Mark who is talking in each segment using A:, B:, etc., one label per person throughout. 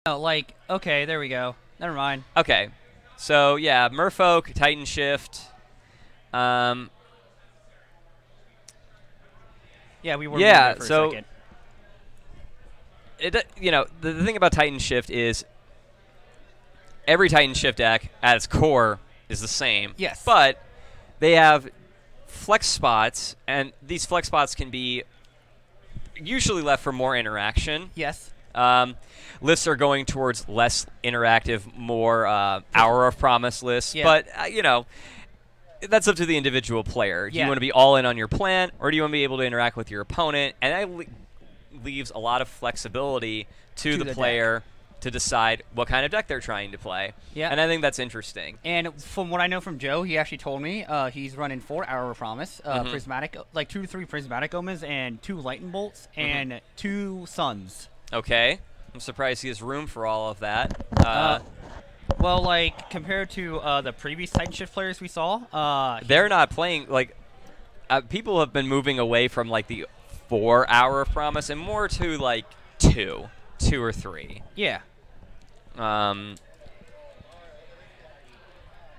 A: Oh, like, okay, there we go. Never mind.
B: Okay. So, yeah, Merfolk, Titanshift.
A: Yeah, we were
B: Yeah,
A: for
B: so
A: a second.
B: The thing about Titanshift is every Titanshift deck at its core is the same.
A: Yes.
B: But they have flex spots, and these flex spots can be usually left for more interaction.
A: Yes.
B: Lists are going towards less interactive, more Hour of Promise lists.
A: Yeah.
B: But, that's up to the individual player. Do you want to be all in on your plan, or do you want to be able to interact with your opponent? And that leaves a lot of flexibility to the player to decide what kind of deck they're trying to play.
A: Yeah.
B: And I think that's interesting.
A: And from what I know from Joe, he actually told me he's running 4 Hour of Promise, prismatic, like 2 to 3 prismatic omens, and 2 lightning bolts, and 2 suns.
B: Okay. I'm surprised he has room for all of that.
A: Well, like, compared to the previous Titanshift players we saw,
B: they're not playing, like, people have been moving away from, like, the 4 Hour of Promise and more to, like, 2 or 3.
A: Yeah.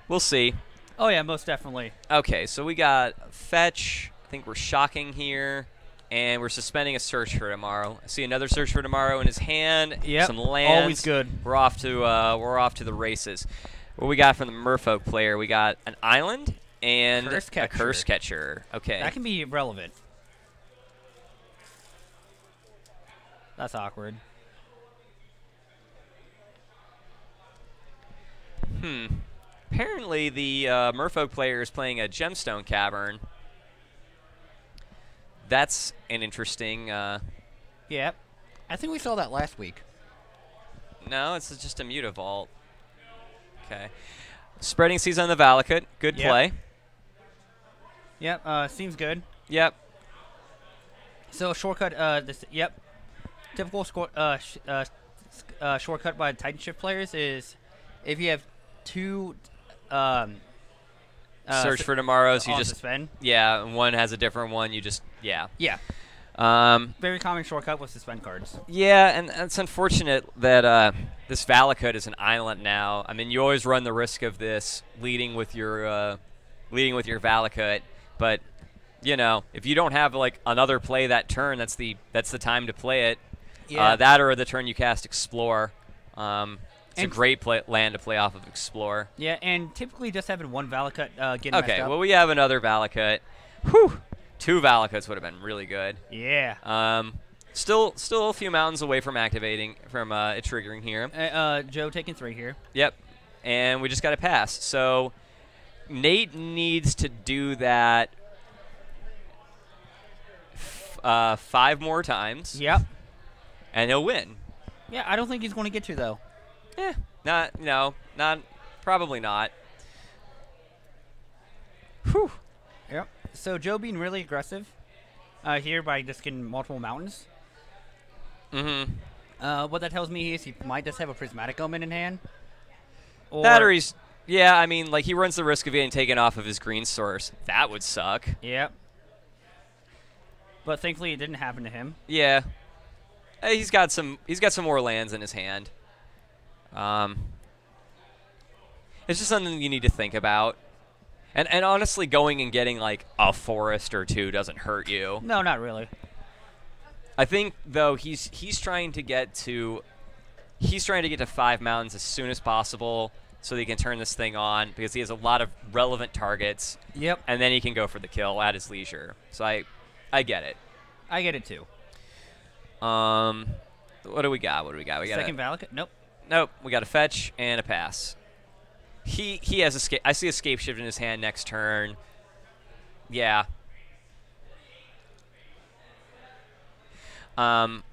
B: We'll see.
A: Oh, yeah, most definitely.
B: Okay, so we got Fetch. I think we're shocking here. And we're suspending a Search for Tomorrow. I see another Search for Tomorrow in his hand.
A: Yep,
B: some lands.
A: always good.
B: We're off to the races. What we got from the Merfolk player? We got an island and a Curse Catcher. Okay.
A: That can be relevant. That's awkward.
B: Apparently, the Merfolk player is playing a Gemstone Cavern. That's an interesting...
A: Yeah. I think we saw that last week.
B: No, it's just a Mutavault. Okay. Spreading Seas on the Valakut. Good play.
A: Yep, seems good.
B: Yep.
A: So, shortcut, typical shortcut by Titanshift players is if you have 2...
B: Search for Tomorrows, you just
A: suspend.
B: Yeah, and one has a different one. You just
A: Yeah. Very common shortcut with suspend cards.
B: Yeah, and it's unfortunate that this Valakut is an island now. I mean, you always run the risk of this leading with your Valakut, but if you don't have like another play that turn, that's the time to play it.
A: Yeah.
B: That or the turn you cast Explore. It's a great land to play off of Explore.
A: Yeah, and typically just having one Valakut getting messed up.
B: Well, we have another Valakut. Whew! 2 Valakuts would have been really good.
A: Yeah.
B: Still a few mountains away from activating, from it triggering here.
A: Joe taking 3 here.
B: Yep. And we just got to pass. So Nate needs to do that 5 more times.
A: Yep.
B: And he'll win.
A: Yeah, I don't think he's going to get to, though.
B: Probably not.
A: Whew. Yep. So Joe being really aggressive here by just getting multiple mountains. What that tells me is he might just have a Prismatic Omen in hand.
B: Batteries. Yeah, I mean, like he runs the risk of getting taken off of his green source. That would suck.
A: Yep. But thankfully it didn't happen to him.
B: Yeah. He's got some more lands in his hand. It's just something you need to think about. And honestly, going and getting like a forest or 2 doesn't hurt you.
A: No, not really.
B: I think though he's trying to get to 5 mountains as soon as possible so that he can turn this thing on because he has a lot of relevant targets.
A: Yep.
B: And then he can go for the kill at his leisure. So I get it.
A: I get it too.
B: What do we got? We got
A: second Valakut?
B: Nope. We got a fetch and a pass. He has escape. I see Escape Shift in his hand next turn. Yeah. And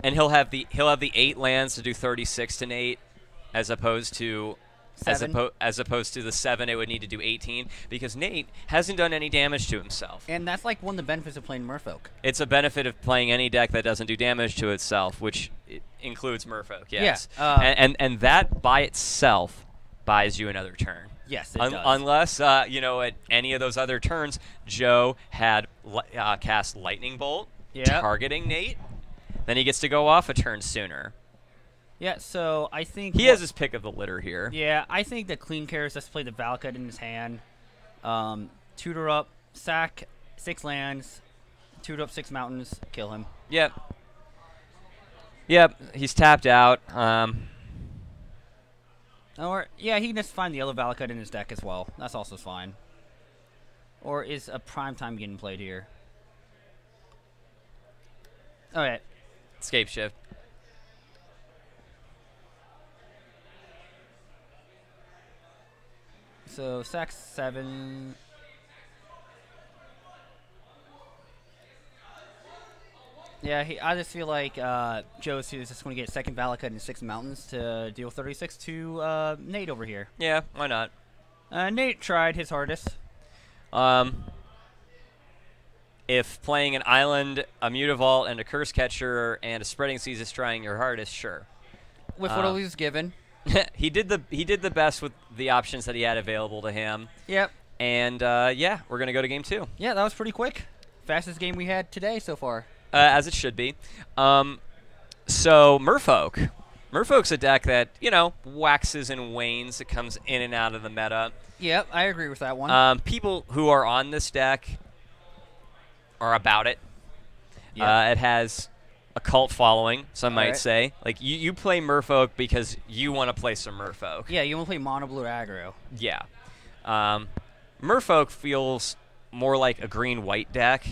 B: he'll have the 8 lands to do 36 to Nate, as opposed to
A: 7.
B: as opposed to the 7 it would need to do 18 because Nate hasn't done any damage to himself.
A: And that's like one of the benefits of playing Merfolk.
B: It's a benefit of playing any deck that doesn't do damage to itself, which includes Merfolk. Yes.
A: Yeah.
B: And that by itself buys you another turn.
A: Yes, it does.
B: Unless, at any of those other turns, Joe had cast Lightning Bolt, targeting Nate. Then he gets to go off a turn sooner.
A: Yeah, so I think
B: he has his pick of the litter here.
A: Yeah, I think the clean carries just play the Valakut in his hand. Tutor up, sack 6 lands, tutor up 6 mountains, kill him.
B: Yep. Yep, he's tapped out.
A: Or yeah, he can just find the other Valakut in his deck as well. That's also fine. Or is a prime time getting played here? All right.
B: Escape shift.
A: So sack 7. Yeah, I just feel like Joe's just going to get second Valakut and 6 mountains to deal 36 to Nate over here.
B: Yeah, why not?
A: Nate tried his hardest.
B: If playing an island, a Mutavault, and a Curse Catcher and a Spreading Seas is trying your hardest, sure.
A: With what he was given.
B: he did the best with the options that he had available to him.
A: Yep.
B: And yeah, we're gonna go to game 2.
A: Yeah, that was pretty quick. Fastest game we had today so far.
B: As it should be. So Merfolk. Merfolk's a deck that, you know, waxes and wanes. It comes in and out of the meta.
A: Yep, I agree with that one.
B: People who are on this deck are about it. Yep. It has a cult following, some might say. Like, you play Merfolk because you want to play some Merfolk.
A: Yeah, you want to play mono blue aggro.
B: Yeah. Merfolk feels more like a green-white deck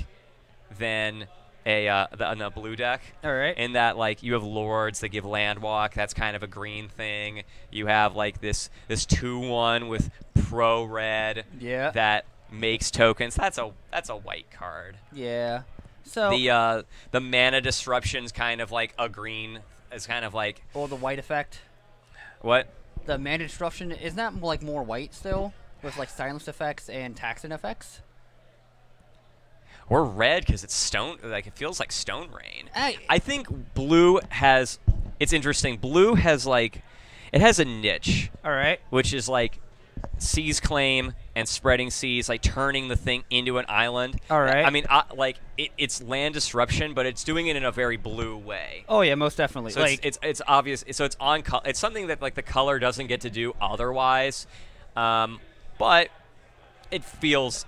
B: than a blue deck.
A: All right.
B: In that, like, you have lords that give land walk. That's kind of a green thing. You have like this 2/1 with pro red.
A: Yeah.
B: That makes tokens. That's a white card.
A: Yeah. So
B: the mana disruption's kind of like a green. It's kind of like.
A: Or the white effect.
B: What?
A: The mana disruption isn't that like more white still with like silence effects and taxing effects.
B: Or red because it's stone. Like it feels like Stone Rain. I think blue has. It's interesting. Blue has like, it has a niche.
A: All right.
B: Which is like, Seas Claim and Spreading Seas, like turning the thing into an island.
A: All right.
B: I mean, like it's land disruption, but it's doing it in a very blue way.
A: Oh yeah, most definitely.
B: So
A: like
B: it's obvious. So it's on. It's something that like the color doesn't get to do otherwise, but it feels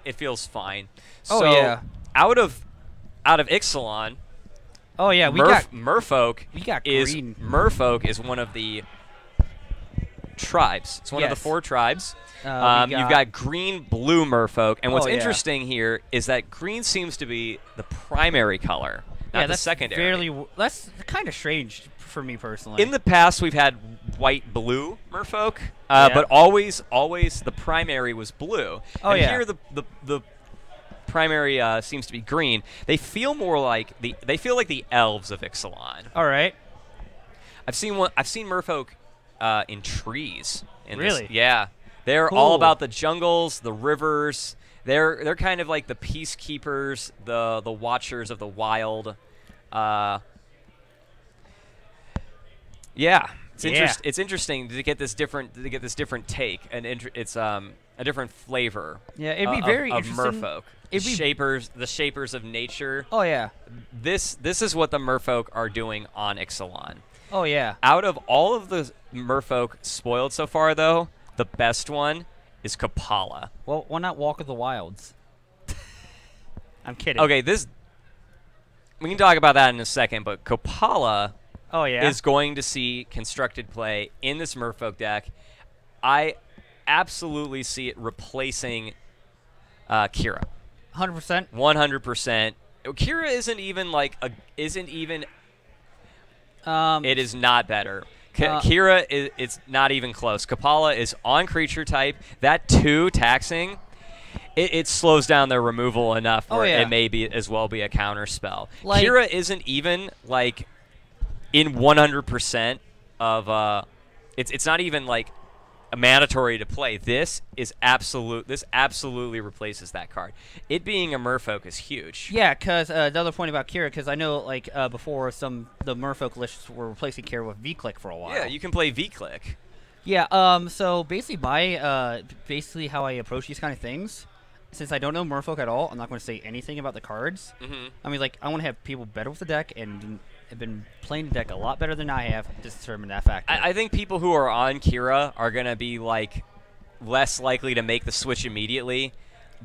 B: fine.
A: Oh
B: so,
A: yeah.
B: Out of Ixalan.
A: Oh yeah, we got
B: Merfolk.
A: We got
B: green. Merfolk is one of the tribes. It's one of the 4 tribes. You've got green, blue Merfolk, and what's interesting here is that green seems to be the primary color, not the secondary.
A: That's kind of strange for me personally.
B: In the past, we've had white, blue Merfolk, but always the primary was blue. And here the primary seems to be green. They feel more like the elves of Ixalan.
A: All right.
B: I've seen Merfolk in trees.
A: Really?
B: Yeah. They're all about the jungles, the rivers. They're kind of like the peacekeepers, the watchers of the wild. Yeah. It's interesting to get this different take, and it's a different flavor.
A: Yeah, it'd be very
B: of
A: interesting.
B: Merfolk. The shapers of nature.
A: Oh yeah.
B: This is what the Merfolk are doing on Ixalan.
A: Oh yeah.
B: Out of all of the Merfolk spoiled so far, though, the best one is Kapala.
A: Well, why not Walk of the Wilds? I'm kidding.
B: Okay, we can talk about that in a second, but Kapala is going to see constructed play in this Merfolk deck. I absolutely see it replacing Kira.
A: 100%.
B: 100%. Kira isn't even it is not better. Kira it's not even close. Kapala is on creature type. That 2 taxing, it slows down their removal enough where it may be as well be a counter spell. Like, Kira isn't even like in 100% of it's not even like a mandatory to play. This absolutely replaces that card. It being a Merfolk is huge.
A: Yeah, because another point about Kira, because I know like before the Merfolk lists were replacing Kira with V-Click for a while.
B: Yeah, you can play V-Click.
A: Yeah. So basically how I approach these kind of things, since I don't know Merfolk at all, I'm not going to say anything about the cards.
B: Mm-hmm.
A: I mean, like I want to have people better with the deck and have been playing the deck a lot better than I have to determine that factor.
B: I think people who are on Kira are going to be like less likely to make the switch immediately,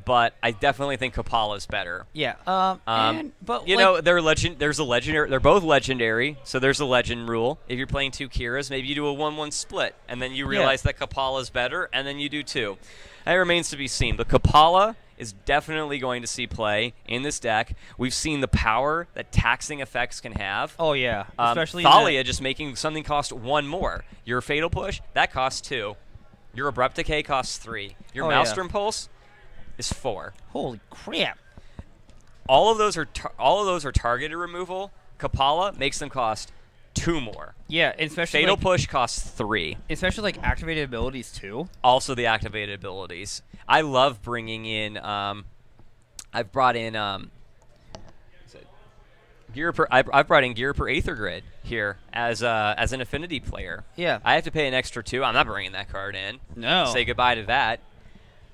B: but I definitely think Kapala's better.
A: Yeah. But
B: you know, they're legend. There's a legendary. They're both legendary, so there's a legend rule. If you're playing 2 Kiras, maybe you do a 1-1 split, and then you realize that Kapala's better, and then you do 2. That remains to be seen. But Kapala is definitely going to see play in this deck. We've seen the power that taxing effects can have.
A: Oh yeah, especially
B: Thalia just making something cost 1 more. Your Fatal Push, that costs 2. Your Abrupt Decay costs 3. Your Maelstrom Pulse is 4.
A: Holy crap!
B: All of those are targeted removal. Kapala makes them cost 2 more.
A: Yeah, especially
B: Fatal Push costs 3.
A: Especially like activated abilities too.
B: Also the activated abilities. I love bringing in. I've brought in. I've brought in Gear per Aether Grid here as an affinity player.
A: Yeah.
B: I have to pay an extra 2. I'm not bringing that card in.
A: No.
B: Say goodbye to that.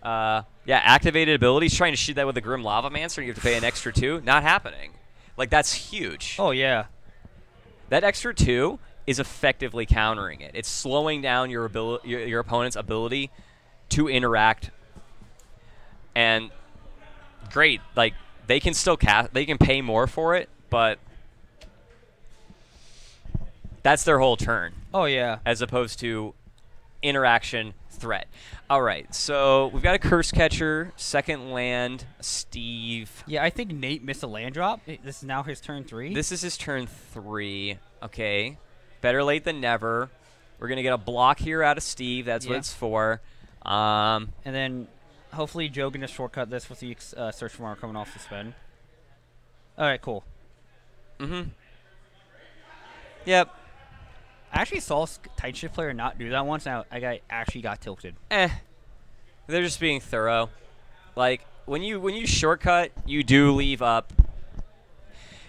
B: Yeah, activated abilities. Trying to shoot that with a Grim Lava Mancer, you have to pay an extra 2. Not happening. Like, that's huge.
A: Oh yeah.
B: That extra 2 is effectively countering it. It's slowing down your opponent's ability to interact. And great, like they can still they can pay more for it, but that's their whole turn.
A: Oh yeah.
B: As opposed to interaction threat. All right, so we've got a Curse Catcher, second land, Steve.
A: Yeah, I think Nate missed a land drop. This is now his turn 3.
B: This is his turn 3. Okay, better late than never. We're gonna get a block here out of Steve. That's what it's for.
A: And then hopefully Joe gonna shortcut this with the search for coming off the spin. All right, cool.
B: Yep.
A: I actually saw a Titanshift player not do that once. Now I actually got tilted.
B: They're just being thorough. Like when you shortcut, you do leave up.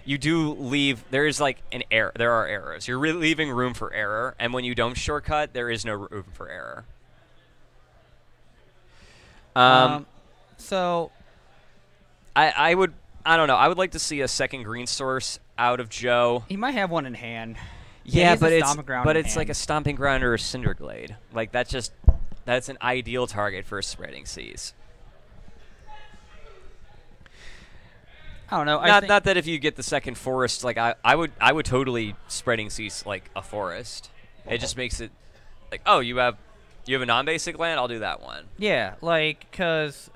B: You do leave. There is like an error. There are errors. You're really leaving room for error, and when you don't shortcut, there is no room for error.
A: So
B: I don't know. I would like to see a second green source out of Joe.
A: He might have one in hand.
B: Yeah, but it's like a Stomping Ground or a Cinderglade. Like that's an ideal target for a Spreading Seas.
A: I don't know.
B: Not that if you get the second forest, like I would totally Spreading Seas like a forest. It just makes it like, oh, you have a non-basic land, I'll do that one.
A: Yeah, like because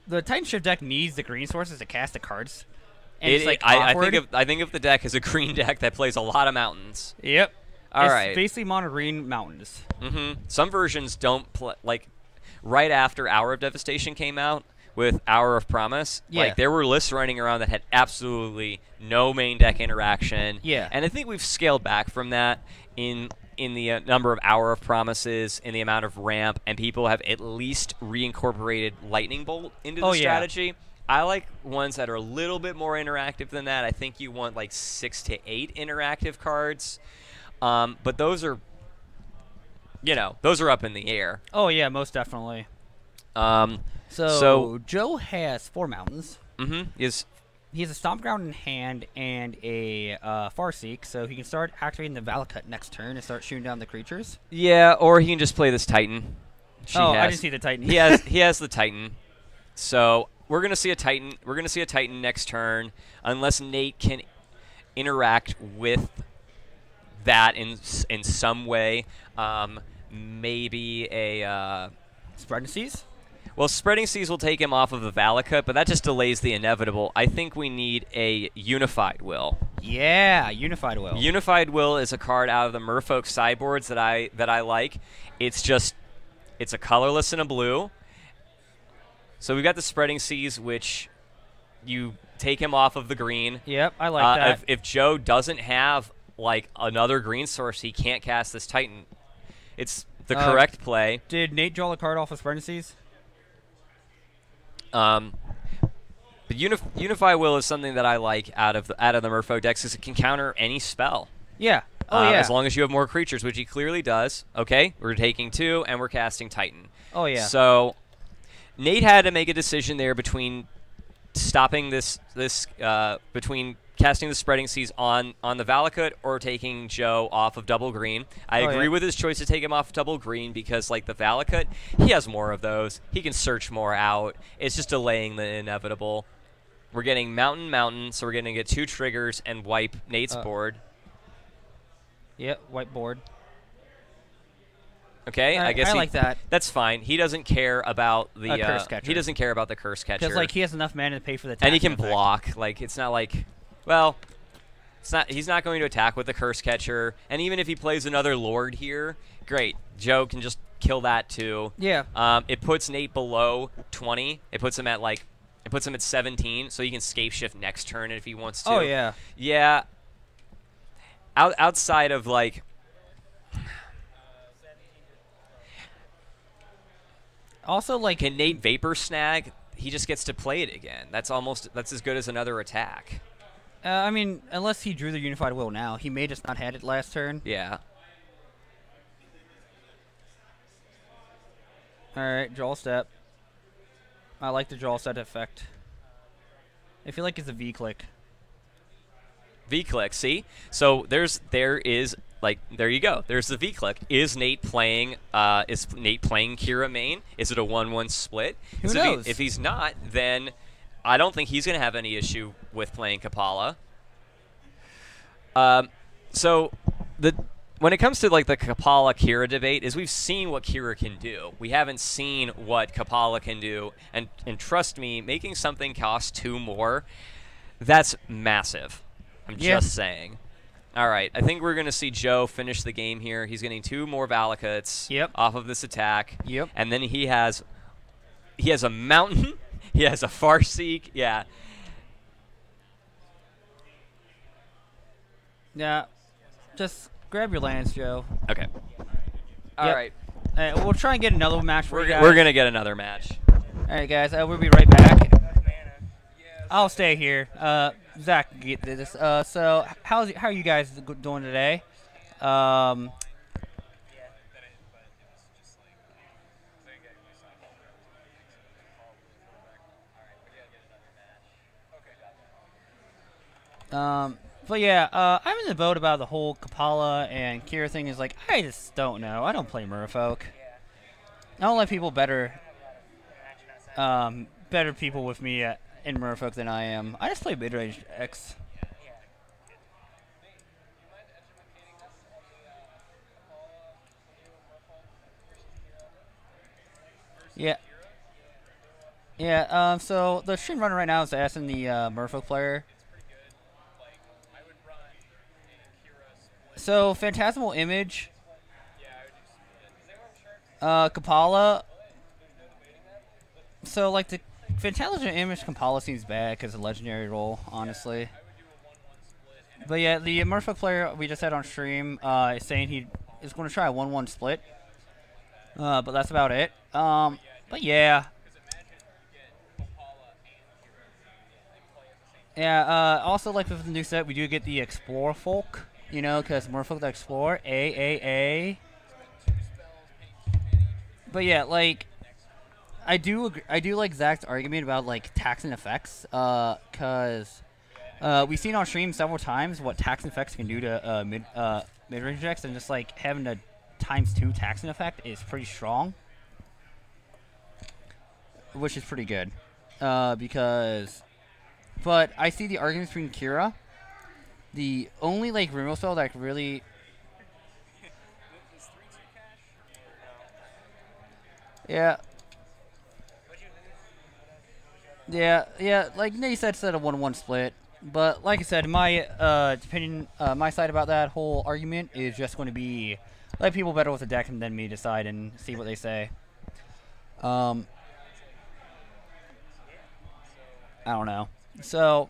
A: the Titanshift deck needs the green sources to cast the cards. And it's like
B: I think if the deck is a green deck that plays a lot of mountains.
A: Yep.
B: All
A: it's
B: right.
A: basically mono green mountains.
B: Some versions don't play like right after Hour of Devastation came out with Hour of Promise.
A: Yeah.
B: Like there were lists running around that had absolutely no main deck interaction.
A: Yeah.
B: And I think we've scaled back from that in the number of Hour of Promises, in the amount of ramp, and people have at least reincorporated Lightning Bolt into the strategy. I like ones that are a little bit more interactive than that. I think you want like 6 to 8 interactive cards. But those are, those are up in the air.
A: Oh, yeah, most definitely.
B: So
A: Joe has 4 mountains. He has a Stomp Ground in hand and a Farseek, so he can start activating the Valakut next turn and start shooting down the creatures.
B: Yeah, or he can just play this Titan.
A: I didn't see the Titan.
B: he has the Titan. So we're gonna see a Titan. We're gonna see a Titan next turn, unless Nate can interact with that in some way. Maybe a
A: Spreading Seas.
B: Well, Spreading Seas will take him off of the Valakut, but that just delays the inevitable. I think we need a Unified Will.
A: Yeah, Unified Will.
B: Unified Will is a card out of the Merfolk sideboards that I like. It's a colorless and a blue. So we've got the Spreading Seas, which you take him off of the green.
A: Yep, I like that.
B: If Joe doesn't have like another green source, he can't cast this Titan. It's the correct play.
A: Did Nate draw a card off of Spreading Seas?
B: But Unify Will is something that I like out of the Merfolk decks because it can counter any spell.
A: Yeah. Oh yeah.
B: As long as you have more creatures, which he clearly does. Okay, we're taking 2 and we're casting Titan.
A: Oh yeah.
B: So Nate had to make a decision there between stopping between casting the Spreading Seas on the Valakut or taking Joe off of double green. I agree with his choice to take him off double green because, like, the Valakut, he has more of those. He can search more out. It's just delaying the inevitable. We're getting Mountain, so we're going to get 2 triggers and wipe Nate's board.
A: Yep, whiteboard.
B: Okay, I guess
A: I like that.
B: That's fine. He doesn't care about the
A: curse catcher.
B: He doesn't care about the curse catcher
A: Because like he has enough mana to pay for the.
B: And he can block. Like it's not like, well, it's not. He's not going to attack with the curse catcher. And even if he plays another lord here, great. Joe can just kill that too.
A: Yeah.
B: It puts Nate below 20. It puts him at like, it puts him at 17, so he can scape shift next turn if he wants to.
A: Oh yeah.
B: Yeah. Outside of like.
A: Also, like,
B: can Nate Vapor Snag? He just gets to play it again. That's as good as another attack.
A: I mean, unless he drew the Unified Will now, he may just not had it last turn.
B: Yeah.
A: All right, draw step. I like the draw step effect. I feel like it's a V click.
B: V click. See, so there is. Like, there you go. There's the V-click. Is Nate playing Kira main? Is it a 1-1 split?
A: Who knows?
B: If he's not, then I don't think he's going to have any issue with playing Kapala. So when it comes to, like, the Kapala-Kira debate, is we've seen what Kira can do. We haven't seen what Kapala can do. And trust me, making something cost 2 more, that's massive. I'm just saying. All right, I think we're going to see Joe finish the game here. He's getting 2 more Valakuts off of this attack.
A: Yep.
B: And then he has a Mountain. He has a Farseek. Yeah.
A: Yeah. Just grab your lands, Joe.
B: Okay. All right.
A: We'll try and get another match for you guys.
B: We're going to get another match.
A: All right, guys. We'll be right back. I'll stay here. Zach, get this. So how are you guys doing today? But yeah, I'm in the boat about the whole Kapala and Kira thing. Is like I just don't know. I don't play Merfolk. I don't like people better people with me in Merfolk than I am. I just play mid-range X. Yeah. Yeah, so the stream runner right now is asking the Merfolk player. So, Phantasmal Image. Kapala. So, like, the Phantasmal Image Kapala seems bad because of legendary role, honestly. But yeah, the Merfolk player we just had on stream is saying he is going to try a 1-1 split. But that's about it. But yeah. Yeah, also, like, with the new set, we do get the Explorer Folk, you know, because Merfolk the Explorer, A. But yeah, like, I do like Zach's argument about, like, tax and effects, because we've seen on stream several times what tax and effects can do to mid-range decks, and just, like, having a ×2 tax and effect is pretty strong, which is pretty good, because... But I see the arguments between Kira. The only, like, removal spell that really... Yeah. Yeah, like Nate said, a 1-1 split. But like I said, my opinion, my side about that whole argument is just going to be let people better with the deck and then me decide and see what they say. I don't know. So,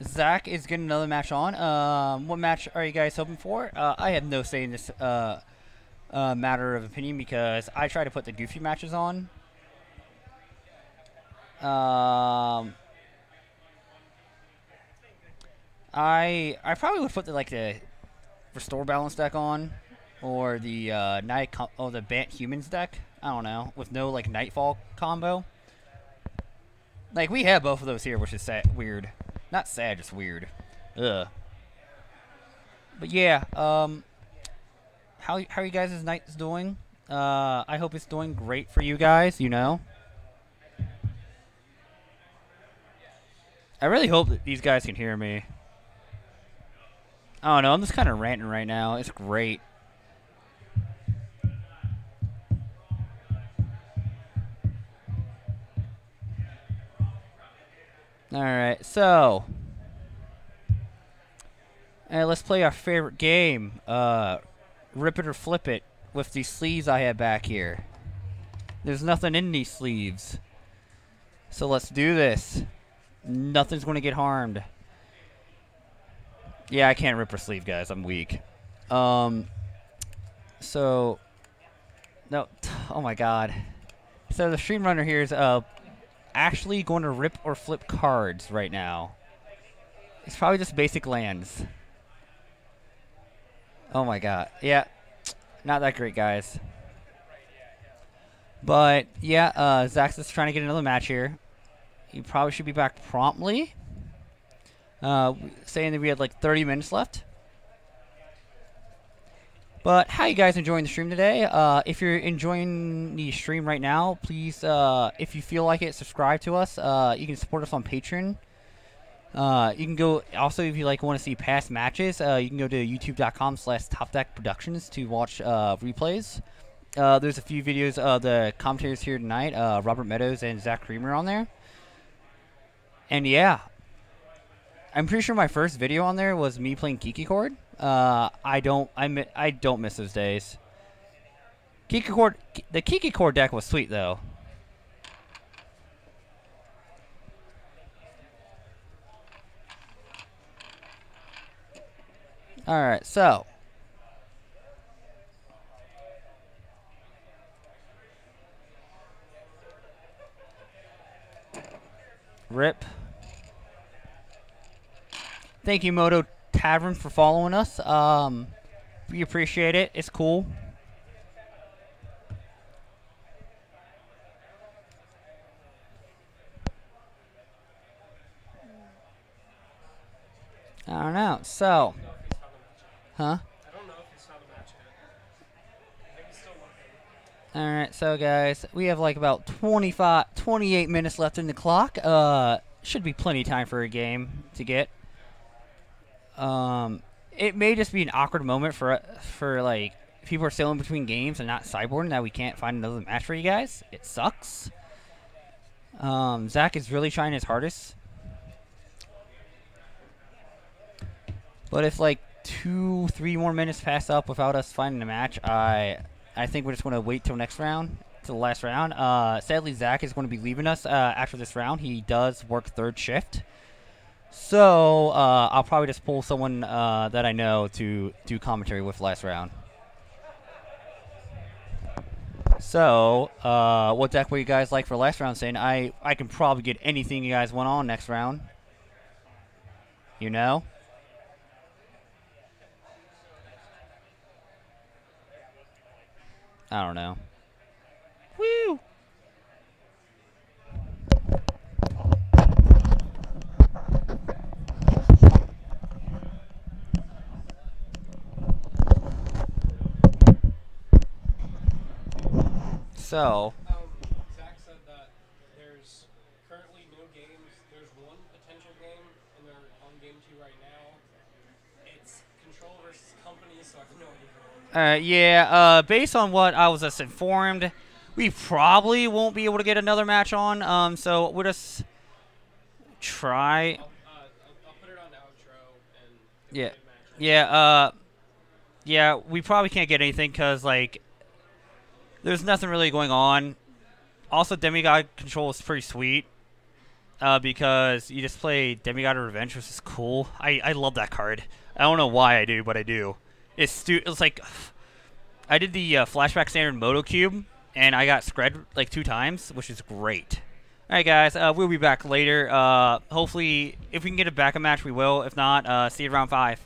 A: Zach is getting another match on. What match are you guys hoping for? I have no say in this matter of opinion because I try to put the goofy matches on. I probably would put the Restore Balance deck on, or the the Bant Humans deck. I don't know, with no Nightfall combo. Like, we have both of those here, which is weird. Not sad, just weird. Ugh. But yeah, how you guys' nights doing? I hope it's doing great for you guys, you know. I really hope that these guys can hear me. I don't know, I'm just kind of ranting right now. It's great. Alright, so let's play our favorite game. Rip it or flip it with these sleeves I have back here. There's nothing in these sleeves. So let's do this. Nothing's going to get harmed. Yeah, I can't rip or sleeve, guys. I'm weak. So, no. Oh my god. So the stream runner here is actually going to rip or flip cards right now. It's probably just basic lands. Oh my god. Yeah. Not that great, guys. But, yeah, Zach's just trying to get another match here. He probably should be back promptly. Saying that we had like 30 minutes left. But how you guys enjoying the stream today? If you're enjoying the stream right now, please, if you feel like it, subscribe to us. You can support us on Patreon. You can go, also if you like want to see past matches, you can go to youtube.com/TopDeckProductions to watch replays. There's a few videos of the commentators here tonight, Robert Meadows and Zach Creamer on there. And yeah, I'm pretty sure my first video on there was me playing Kiki Chord. I don't miss those days. The Kiki Chord deck was sweet though. All right, so rip. Thank you, Moto Tavern, for following us. We appreciate it. It's cool. I don't know. So, huh?
C: I don't know if he saw the match yet. I think he's still looking.
A: Alright, so guys, we have like about 28 minutes left in the clock. Should be plenty of time for a game to get. It may just be an awkward moment for like people are sailing between games and not sideboarding that we can't find another match for you guys. It sucks. Zach is really trying his hardest. But if like 2-3 more minutes pass up without us finding a match, I think we're just going to wait till next round, till the last round. Sadly, Zach is going to be leaving us after this round. He does work third shift. So, I'll probably just pull someone that I know to do commentary with last round. So, what deck would you guys like for last round, saying? I can probably get anything you guys want on next round. You know? I don't know. Woo! So,
C: Zach said that there's currently no games. There's one potential game, and they're on game 2 right now. It's Control versus Company, so I have no idea.
A: yeah, based on what I was just informed, we probably won't be able to get another match on. So we'll just try.
C: I'll put it on the outro and
A: Yeah,
C: match.
A: yeah, yeah. We probably can't get anything because like there's nothing really going on. Also, Demigod Control is pretty sweet because you just play Demigod of Revenge, which is cool. I love that card. I don't know why I do, but I do. It's like I did the flashback standard Moto Cube, and I got Scred like 2 times, which is great. All right, guys, we'll be back later. Hopefully, if we can get a backup match, we will. If not, see you around 5.